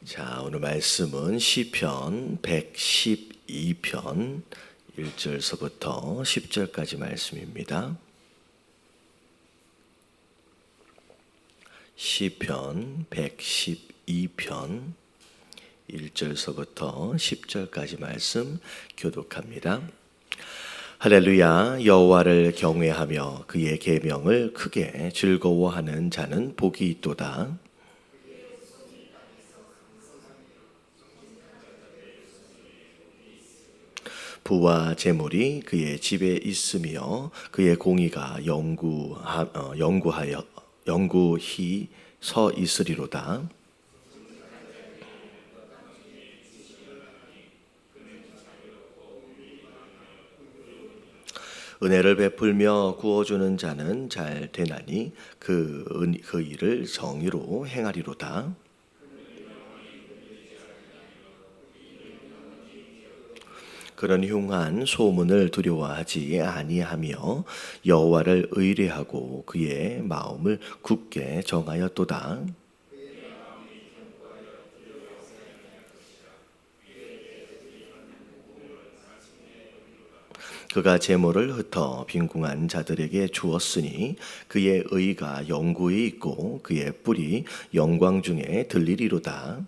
자, 오늘 말씀은 시편 112편 1절서부터 10절까지 말씀입니다. 시편 112편 1절서부터 10절까지 말씀 교독합니다. 할렐루야. 여호와를 경외하며 그의 계명을 크게 즐거워하는 자는 복이 있도다. 부와 재물이 그의 집에 있으며 그의 공의가 영구히 서 있으리로다. 은혜를 베풀며 구워주는 자는 잘 되나니 그 일을 정의로 행하리로다. 그런 흉한 소문을 두려워하지 아니하며 여호와를 의뢰하고 그의 마음을 굳게 정하였도다. 그가 재물을 흩어 빈궁한 자들에게 주었으니 그의 의가 영구히 있고 그의 뿔이 영광 중에 들리리로다.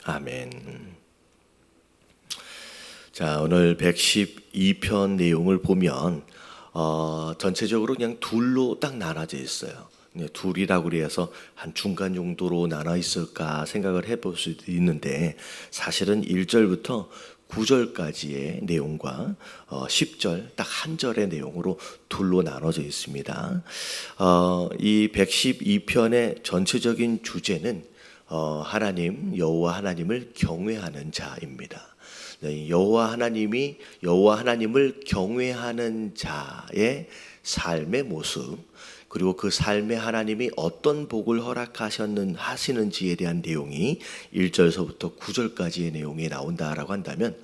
아멘. 자, 오늘 112편 내용을 보면 전체적으로 그냥 둘로 딱 나눠져 있어요. 둘이라고 그래서 한 중간 정도로 나눠 있을까 생각을 해볼 수도 있는데, 사실은 1절부터 9절까지의 내용과 10절 딱 한 절의 내용으로 둘로 나눠져 있습니다. 이 112편의 전체적인 주제는 하나님, 여호와 하나님을 경외하는 자입니다. 여호와 하나님을 경외하는 자의 삶의 모습, 그리고 그 삶에 하나님이 어떤 복을 하시는지에 대한 내용이 1절서부터 9절까지의 내용이 나온다라고 한다면,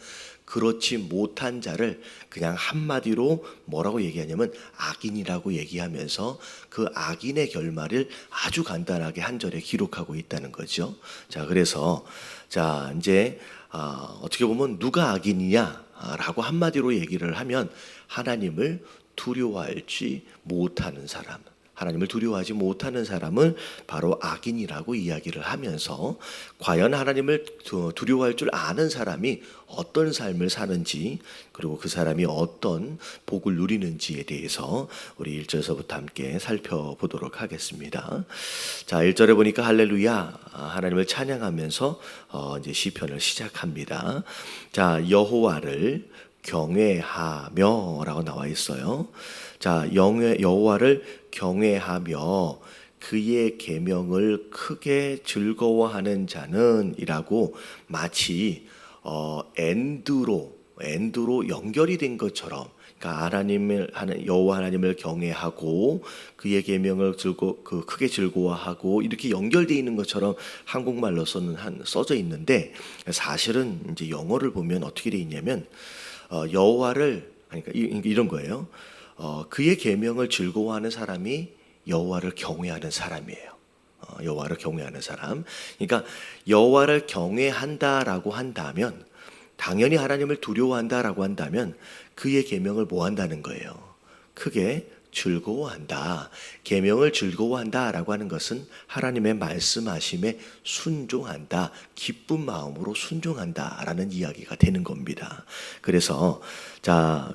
그렇지 못한 자를 그냥 한마디로 뭐라고 얘기하냐면 악인이라고 얘기하면서 그 악인의 결말을 아주 간단하게 한 절에 기록하고 있다는 거죠. 자, 그래서 이제 어떻게 보면 누가 악인이냐라고 한마디로 얘기를 하면 하나님을 두려워하지 못하는 사람, 하나님을 두려워하지 못하는 사람을 바로 악인이라고 이야기를 하면서, 과연 하나님을 두려워할 줄 아는 사람이 어떤 삶을 사는지, 그리고 그 사람이 어떤 복을 누리는지에 대해서 우리 1절서부터 함께 살펴보도록 하겠습니다. 자, 1절에 보니까 할렐루야, 하나님을 찬양하면서 이제 시편을 시작합니다. 자, 여호와를 경외하며 라고 나와 있어요. 자, 여호와를 경외하며 그의 계명을 크게 즐거워하는 자는 이라고 마치 엔드로 연결이 된 것처럼, 그러니까 여호와 하나님을 경외하고 그의 계명을 크게 즐거워하고 이렇게 연결되어 있는 것처럼 한국말로서는 써져 있는데, 사실은 이제 영어를 보면 어떻게 되어 있냐면 여호와를, 그러니까 이런 거예요. 그의 계명을 즐거워하는 사람이 여호와를 경외하는 사람이에요. 여호와를 경외하는 사람. 그러니까 여호와를 경외한다라고 한다면, 당연히 하나님을 두려워한다라고 한다면 그의 계명을 뭐 한다는 거예요? 크게 즐거워한다. 계명을 즐거워한다라고 하는 것은 하나님의 말씀하심에 순종한다, 기쁜 마음으로 순종한다라는 이야기가 되는 겁니다. 그래서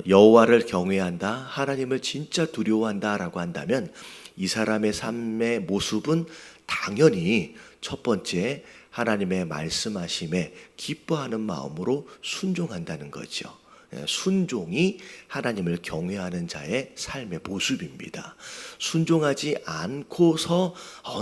여호와를 경외한다, 하나님을 진짜 두려워한다라고 한다면 이 사람의 삶의 모습은 당연히 첫 번째, 하나님의 말씀하심에 기뻐하는 마음으로 순종한다는 거죠. 순종이 하나님을 경외하는 자의 삶의 모습입니다. 순종하지 않고서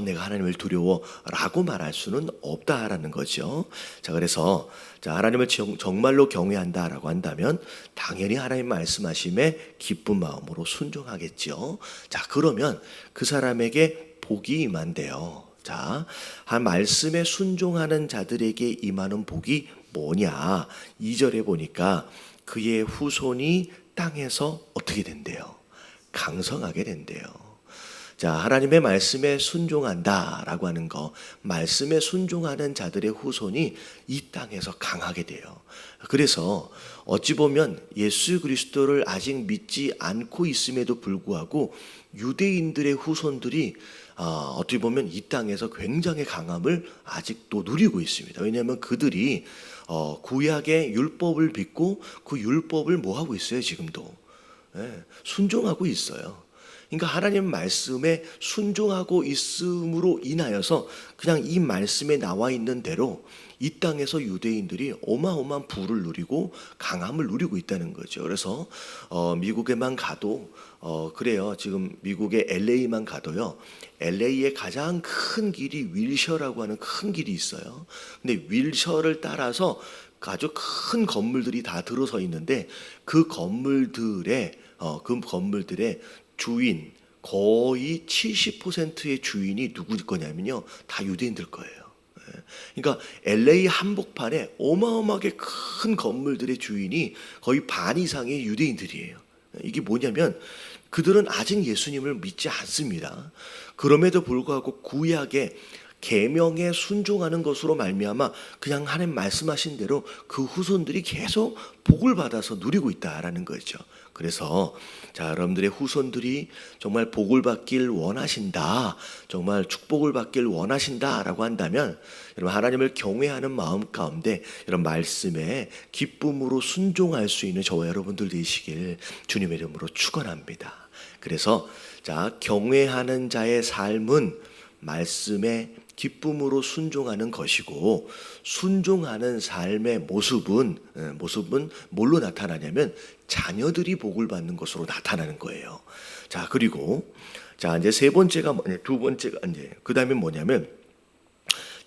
내가 하나님을 두려워라고 말할 수는 없다라는 거죠. 자, 그래서 하나님을 정말로 경외한다라고 한다면 당연히 하나님 말씀하심에 기쁜 마음으로 순종하겠죠. 자, 그러면 그 사람에게 복이 임한대요. 자, 한 말씀에 순종하는 자들에게 임하는 복이 뭐냐? 2절에 보니까 그의 후손이 땅에서 어떻게 된대요? 강성하게 된대요. 자, 하나님의 말씀에 순종한다라고 하는 거, 말씀에 순종하는 자들의 후손이 이 땅에서 강하게 돼요. 그래서 어찌 보면 예수 그리스도를 아직 믿지 않고 있음에도 불구하고 유대인들의 후손들이 어떻게 보면 이 땅에서 굉장히 강함을 아직도 누리고 있습니다. 왜냐하면 그들이 구약의 율법을 믿고 그 율법을 뭐 하고 있어요? 지금도 순종하고 있어요. 그러니까 하나님 말씀에 순종하고 있음으로 인하여서 그냥 이 말씀에 나와 있는 대로 이 땅에서 유대인들이 어마어마한 부를 누리고 강함을 누리고 있다는 거죠. 그래서 미국에만 가도 그래요. 지금 미국의 LA만 가도요. LA의 가장 큰 길이 윌셔라고 하는 큰 길이 있어요. 근데 윌셔를 따라서 아주 큰 건물들이 다 들어서 있는데 그 건물들의 주인 거의 70%의 주인이 누구일 거냐면요. 다 유대인들 거예요. 그러니까 LA 한복판에 어마어마하게 큰 건물들의 주인이 거의 반 이상의 유대인들이에요. 이게 뭐냐면 그들은 아직 예수님을 믿지 않습니다. 그럼에도 불구하고 구약의 계명에 순종하는 것으로 말미암아 그냥 하나님 말씀하신 대로 그 후손들이 계속 복을 받아서 누리고 있다라는 거죠. 그래서 자, 여러분들의 후손들이 정말 복을 받길 원하신다, 정말 축복을 받길 원하신다라고 한다면 여러분 하나님을 경외하는 마음 가운데 이런 말씀에 기쁨으로 순종할 수 있는 저와 여러분들 되시길 주님의 이름으로 축원합니다. 그래서 자, 경외하는 자의 삶은 말씀에 기쁨으로 순종하는 것이고 순종하는 삶의 모습은 뭘로 나타나냐면 자녀들이 복을 받는 것으로 나타나는 거예요. 자, 그리고 자, 이제 세 번째가 두 번째가 이제 그다음에 뭐냐면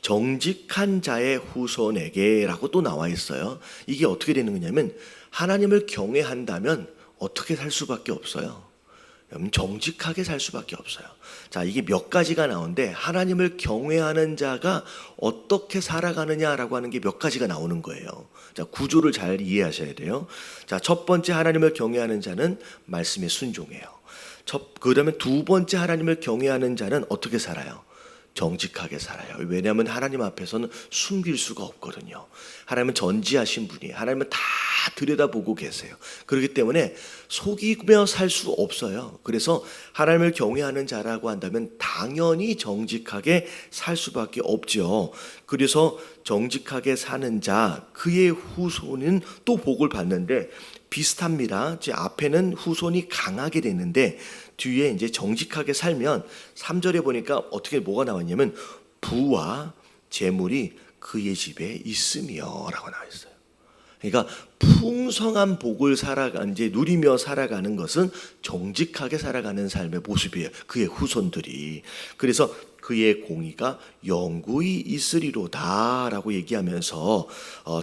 정직한 자의 후손에게라고 또 나와 있어요. 이게 어떻게 되는 거냐면 하나님을 경외한다면 어떻게 살 수밖에 없어요. 정직하게 살 수밖에 없어요. 자, 이게 몇 가지가 나오는데 하나님을 경외하는 자가 어떻게 살아가느냐라고 하는 게 몇 가지가 나오는 거예요. 자, 구조를 잘 이해하셔야 돼요. 자, 첫 번째 하나님을 경외하는 자는 말씀에 순종해요. 그다음에 두 번째 하나님을 경외하는 자는 어떻게 살아요? 정직하게 살아요. 왜냐하면 하나님 앞에서는 숨길 수가 없거든요. 하나님은 전지하신 분이 하나님은 다 들여다보고 계세요. 그렇기 때문에 속이며 살 수 없어요. 그래서 하나님을 경외하는 자라고 한다면 당연히 정직하게 살 수밖에 없죠. 그래서 정직하게 사는 자, 그의 후손은 또 복을 받는데 비슷합니다. 제 앞에는 후손이 강하게 되는데 뒤에 이제 정직하게 살면 3절에 보니까 어떻게 뭐가 나왔냐면 부와 재물이 그의 집에 있으며라고 나와 있어요. 그러니까 풍성한 복을 이제 누리며 살아가는 것은 정직하게 살아가는 삶의 모습이에요. 그의 후손들이. 그래서 그의 공의가 영구히 있으리로다라고 얘기하면서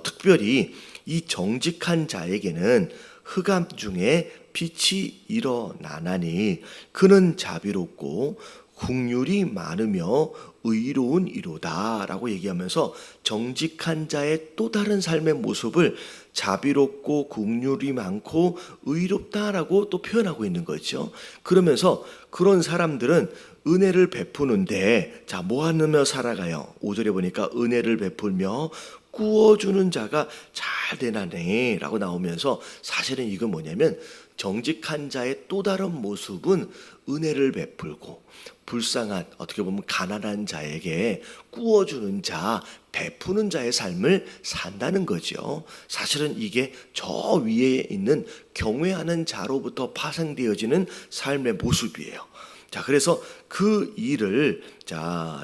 특별히 이 정직한 자에게는 흑암 중에 빛이 일어나나니 그는 자비롭고 긍휼이 많으며 의로운 이로다라고 얘기하면서 정직한 자의 또 다른 삶의 모습을 자비롭고 긍휼이 많고 의롭다라고 또 표현하고 있는 거죠. 그러면서 그런 사람들은 은혜를 베푸는데 자, 뭐 하며 살아가요? 5절에 보니까 은혜를 베풀며 꾸어주는 자가 잘 되나네 라고 나오면서 사실은 이건 뭐냐면 정직한 자의 또 다른 모습은 은혜를 베풀고 불쌍한 어떻게 보면 가난한 자에게 꾸어주는 자, 베푸는 자의 삶을 산다는 거죠. 사실은 이게 저 위에 있는 경외하는 자로부터 파생되어지는 삶의 모습이에요. 자, 그래서 그 일을 자,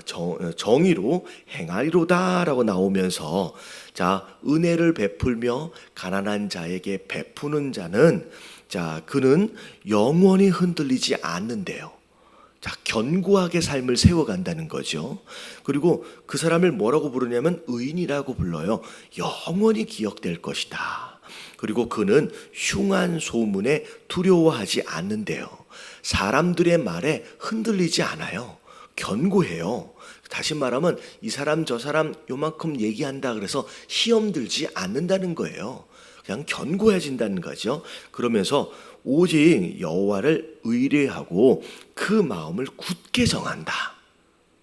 정의로 행하리로다라고 나오면서 자, 은혜를 베풀며 가난한 자에게 베푸는 자는 자, 그는 영원히 흔들리지 않는데요. 자, 견고하게 삶을 세워간다는 거죠. 그리고 그 사람을 뭐라고 부르냐면 의인이라고 불러요. 영원히 기억될 것이다. 그리고 그는 흉한 소문에 두려워하지 않는데요. 사람들의 말에 흔들리지 않아요. 견고해요. 다시 말하면 이 사람 저 사람 요만큼 얘기한다 그래서 시험 들지 않는다는 거예요. 그냥 견고해진다는 거죠. 그러면서 오직 여호와를 의뢰하고 그 마음을 굳게 정한다.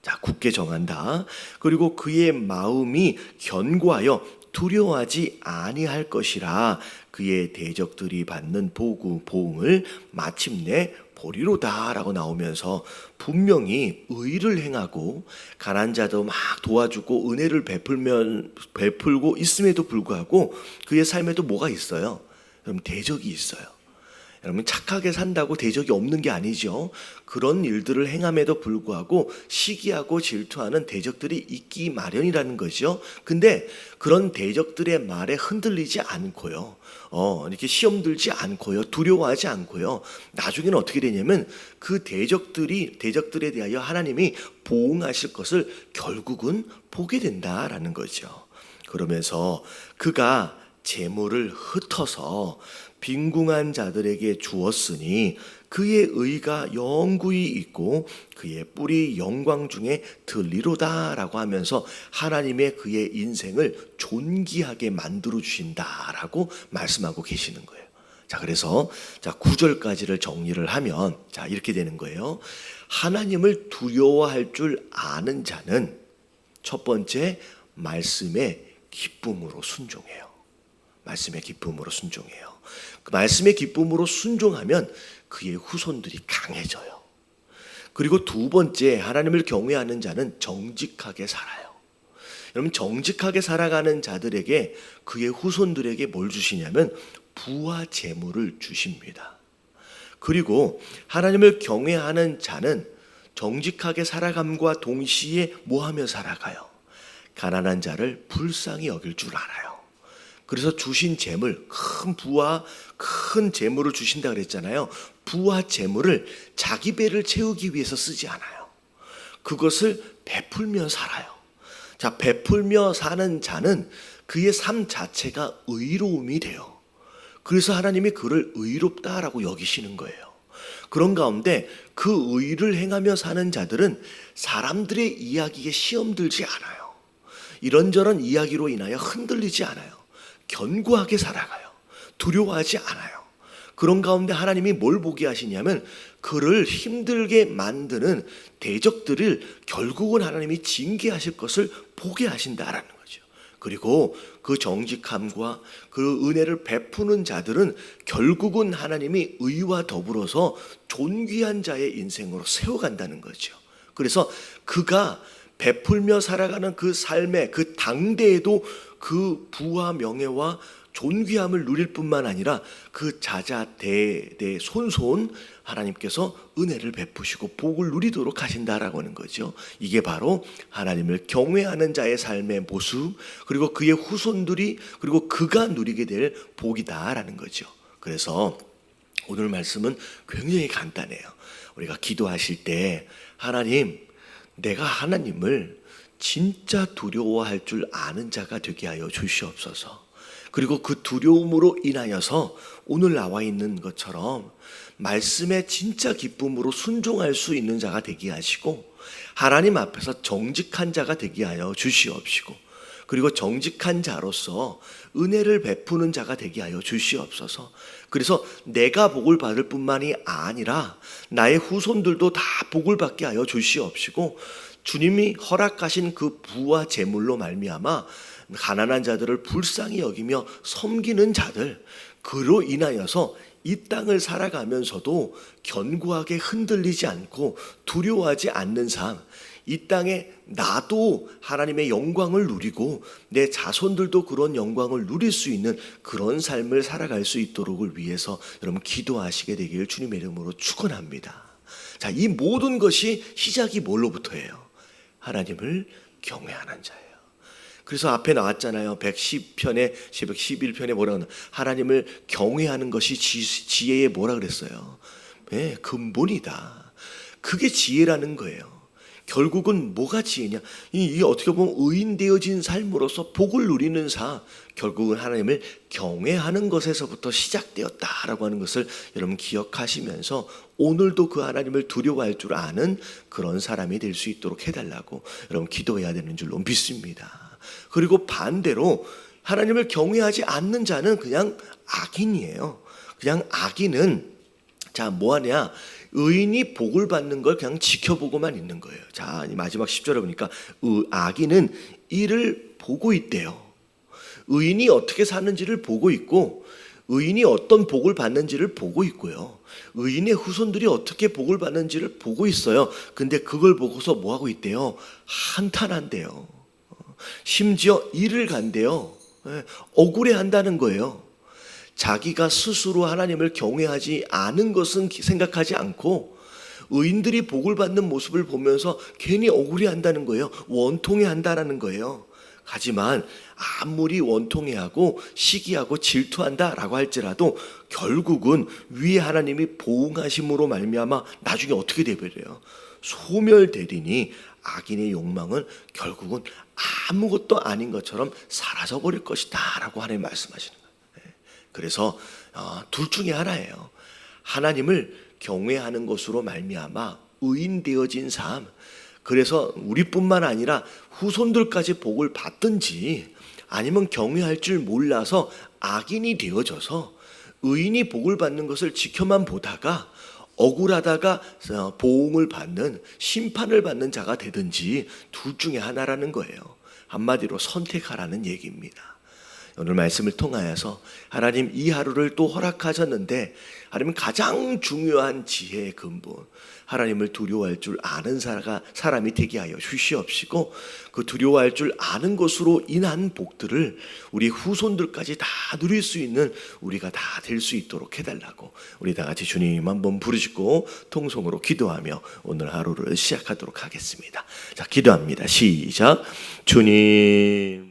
자, 굳게 정한다. 그리고 그의 마음이 견고하여 두려워하지 아니할 것이라 그의 대적들이 받는 보응을 마침내 보리로다라고 나오면서 분명히 의를 행하고 가난한 자도 막 도와주고 은혜를 베풀고 있음에도 불구하고 그의 삶에도 뭐가 있어요? 여러분, 대적이 있어요. 여러분, 착하게 산다고 대적이 없는 게 아니죠. 그런 일들을 행함에도 불구하고 시기하고 질투하는 대적들이 있기 마련이라는 거죠. 근데 그런 대적들의 말에 흔들리지 않고요. 이렇게 시험 들지 않고요. 두려워하지 않고요. 나중에는 어떻게 되냐면 그 대적들에 대하여 하나님이 보응하실 것을 결국은 보게 된다라는 거죠. 그러면서 그가 재물을 흩어서 빈궁한 자들에게 주었으니 그의 의가 영구히 있고 그의 뿔이 영광 중에 들리로다라고 하면서 하나님의 그의 인생을 존귀하게 만들어 주신다라고 말씀하고 계시는 거예요. 자, 그래서 9절까지를 정리를 하면 이렇게 되는 거예요. 하나님을 두려워할 줄 아는 자는 첫 번째, 말씀의 기쁨으로 순종해요. 말씀의 기쁨으로 순종해요. 그 말씀의 기쁨으로 순종하면 그의 후손들이 강해져요. 그리고 두 번째, 하나님을 경외하는 자는 정직하게 살아요. 여러분, 정직하게 살아가는 자들에게, 그의 후손들에게 뭘 주시냐면 부와 재물을 주십니다. 그리고 하나님을 경외하는 자는 정직하게 살아감과 동시에 뭐하며 살아가요? 가난한 자를 불쌍히 여길 줄 알아요. 그래서 주신 재물, 큰 부와 큰 재물을 주신다 그랬잖아요. 부와 재물을 자기 배를 채우기 위해서 쓰지 않아요. 그것을 베풀며 살아요. 자, 베풀며 사는 자는 그의 삶 자체가 의로움이 돼요. 그래서 하나님이 그를 의롭다라고 여기시는 거예요. 그런 가운데 그 의를 행하며 사는 자들은 사람들의 이야기에 시험 들지 않아요. 이런저런 이야기로 인하여 흔들리지 않아요. 견고하게 살아가요. 두려워하지 않아요. 그런 가운데 하나님이 뭘 보게 하시냐면 그를 힘들게 만드는 대적들을 결국은 하나님이 징계하실 것을 보게 하신다라는 거죠. 그리고 그 정직함과 그 은혜를 베푸는 자들은 결국은 하나님이 의와 더불어서 존귀한 자의 인생으로 세워간다는 거죠. 그래서 그가 베풀며 살아가는 그 삶의 그 당대에도 그 부와 명예와 존귀함을 누릴 뿐만 아니라 그 자자대대 손손 하나님께서 은혜를 베푸시고 복을 누리도록 하신다라고 하는 거죠. 이게 바로 하나님을 경외하는 자의 삶의 모습, 그리고 그의 후손들이, 그리고 그가 누리게 될 복이다라는 거죠. 그래서 오늘 말씀은 굉장히 간단해요. 우리가 기도하실 때 하나님, 내가 하나님을 진짜 두려워할 줄 아는 자가 되게 하여 주시옵소서. 그리고 그 두려움으로 인하여서 오늘 나와 있는 것처럼 말씀에 진짜 기쁨으로 순종할 수 있는 자가 되게 하시고, 하나님 앞에서 정직한 자가 되게 하여 주시옵시고, 그리고 정직한 자로서 은혜를 베푸는 자가 되게 하여 주시옵소서. 그래서 내가 복을 받을 뿐만이 아니라 나의 후손들도 다 복을 받게 하여 주시옵시고, 주님이 허락하신 그 부와 재물로 말미암아 가난한 자들을 불쌍히 여기며 섬기는 자들, 그로 인하여서 이 땅을 살아가면서도 견고하게 흔들리지 않고 두려워하지 않는 삶, 이 땅에 나도 하나님의 영광을 누리고 내 자손들도 그런 영광을 누릴 수 있는 그런 삶을 살아갈 수 있도록을 위해서 여러분 기도하시게 되기를 주님의 이름으로 축원합니다. 자, 이 모든 것이 시작이 뭘로부터예요? 하나님을 경외하는 자예요. 그래서 앞에 나왔잖아요. 110편에 111편에 뭐라고 하나, 하나님을 경외하는 것이 지혜의 뭐라 그랬어요? 네, 근본이다. 그게 지혜라는 거예요. 결국은 뭐가 지혜냐? 이 어떻게 보면 의인되어진 삶으로서 복을 누리는 삶, 결국은 하나님을 경외하는 것에서부터 시작되었다라고 하는 것을 여러분 기억하시면서 오늘도 그 하나님을 두려워할 줄 아는 그런 사람이 될 수 있도록 해달라고 여러분 기도해야 되는 줄로 믿습니다. 그리고 반대로 하나님을 경외하지 않는 자는 그냥 악인이에요. 그냥 악인은 자, 뭐 하냐? 의인이 복을 받는 걸 그냥 지켜보고만 있는 거예요. 자, 이 마지막 10절에 보니까 악인은 이를 보고 있대요. 의인이 어떻게 사는지를 보고 있고 의인이 어떤 복을 받는지를 보고 있고요. 의인의 후손들이 어떻게 복을 받는지를 보고 있어요. 근데 그걸 보고서 뭐 하고 있대요? 한탄한대요. 심지어 이를 간대요. 억울해한다는 거예요. 자기가 스스로 하나님을 경외하지 않은 것은 생각하지 않고 의인들이 복을 받는 모습을 보면서 괜히 억울해한다는 거예요. 원통해한다라는 거예요. 하지만 아무리 원통해하고 시기하고 질투한다라고 할지라도 결국은 위에 하나님이 보응하심으로 말미암아 나중에 어떻게 되버려요? 소멸되리니 악인의 욕망은 결국은 아무것도 아닌 것처럼 사라져버릴 것이다 라고 하나님 말씀하시는 거예요. 그래서 둘 중에 하나예요. 하나님을 경외하는 것으로 말미암아 의인 되어진 삶, 그래서 우리뿐만 아니라 후손들까지 복을 받든지 아니면 경외할 줄 몰라서 악인이 되어져서 의인이 복을 받는 것을 지켜만 보다가 억울하다가 보응을 받는 심판을 받는 자가 되든지 둘 중에 하나라는 거예요. 한마디로 선택하라는 얘기입니다. 오늘 말씀을 통하여서 하나님 이 하루를 또 허락하셨는데 하나님 가장 중요한 지혜의 근본, 하나님을 두려워할 줄 아는 사람이 되게 하여 주시옵시고 그 두려워할 줄 아는 것으로 인한 복들을 우리 후손들까지 다 누릴 수 있는 우리가 다 될 수 있도록 해달라고 우리 다 같이 주님 한번 부르시고 통성으로 기도하며 오늘 하루를 시작하도록 하겠습니다. 자, 기도합니다. 시작. 주님